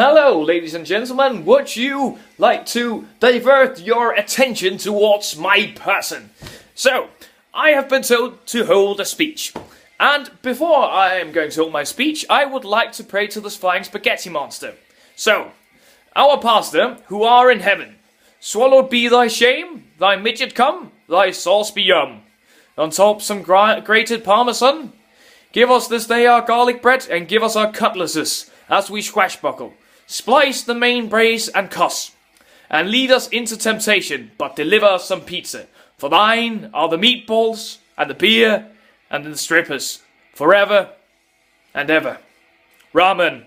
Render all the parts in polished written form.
Hello, ladies and gentlemen. Would you like to divert your attention towards my person? So, I have been told to hold a speech. And before I am going to hold my speech, I would like to pray to this flying spaghetti monster. So, our pastor, who art in heaven, swallowed be thy shame, thy midget come, thy sauce be yum. On top some grated parmesan. Give us this day our garlic bread, and give us our cutlasses, as we swashbuckle. Splice the main brace and cuss, and lead us into temptation, but deliver us some pizza. For thine are the meatballs, and the beer, and the strippers, forever and ever. Ramen.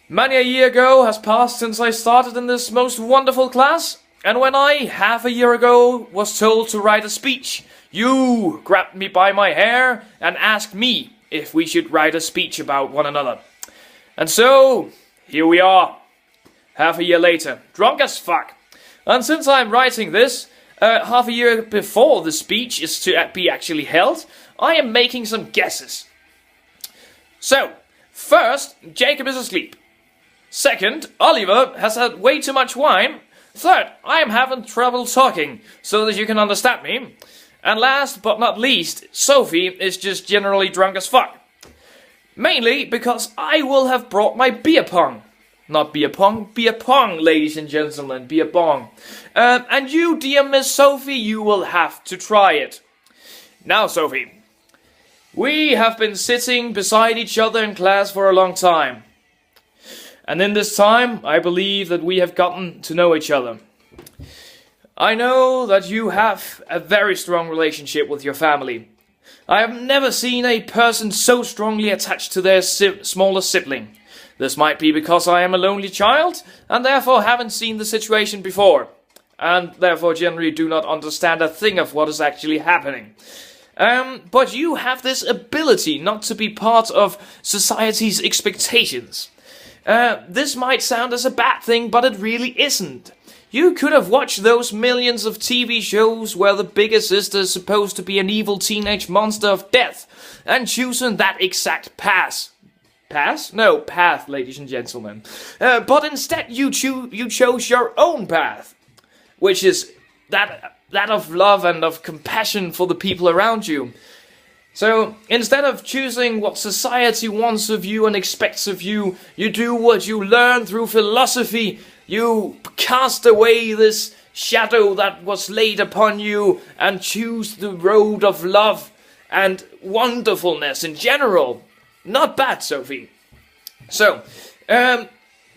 Many a year ago has passed since I started in this most wonderful class, and when I, half a year ago, was told to write a speech, you grabbed me by my hair and asked me if we should write a speech about one another. And so, here we are, half a year later, drunk as fuck. And since I'm writing this, half a year before the speech is to be actually held, I am making some guesses. So, first, Jacob is asleep. Second, Oliver has had way too much wine. Third, I am having trouble talking, so that you can understand me. And last but not least, Sophie is just generally drunk as fuck. Mainly because I will have brought my beer pong. Not beer pong, ladies and gentlemen, beer pong. And you, dear Miss Sophie, you will have to try it. Now, Sophie, we have been sitting beside each other in class for a long time. And in this time, I believe that we have gotten to know each other. I know that you have a very strong relationship with your family. I have never seen a person so strongly attached to their smaller sibling. This might be because I am a lonely child, and therefore haven't seen the situation before, and therefore generally do not understand a thing of what is actually happening. But you have this ability not to be part of society's expectations. This might sound as a bad thing, but it really isn't. You could have watched those millions of TV shows where the bigger sister is supposed to be an evil teenage monster of death, and chosen that exact path. Path? No, path, ladies and gentlemen. But instead you chose your own path, which is that of love and of compassion for the people around you. So, instead of choosing what society wants of you and expects of you, you do what you learn through philosophy. You cast away this shadow that was laid upon you and choose the road of love and wonderfulness in general. Not bad, Sophie. So,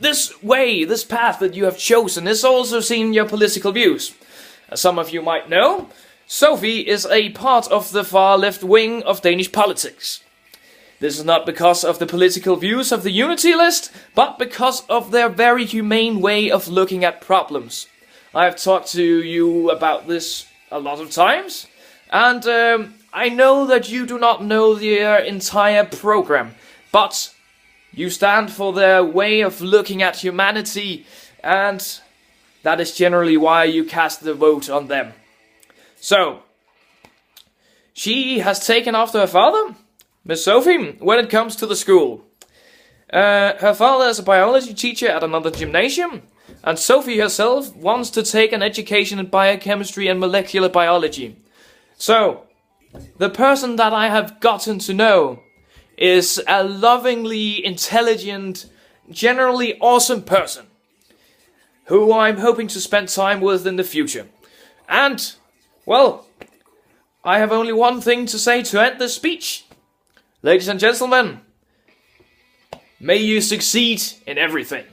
this path that you have chosen is also seen in your political views. As some of you might know, Sophie is a part of the far left wing of Danish politics. This is not because of the political views of the Unity List, but because of their very humane way of looking at problems. I have talked to you about this a lot of times, and I know that you do not know their entire program, but you stand for their way of looking at humanity, and that is generally why you cast the vote on them. So, she has taken after her father, Miss Sophie, when it comes to the school. Her father is a biology teacher at another gymnasium, and Sophie herself wants to take an education in biochemistry and molecular biology. So, the person that I have gotten to know is a lovingly intelligent, generally awesome person, who I'm hoping to spend time with in the future. And, well, I have only one thing to say to end this speech. Ladies and gentlemen, may you succeed in everything.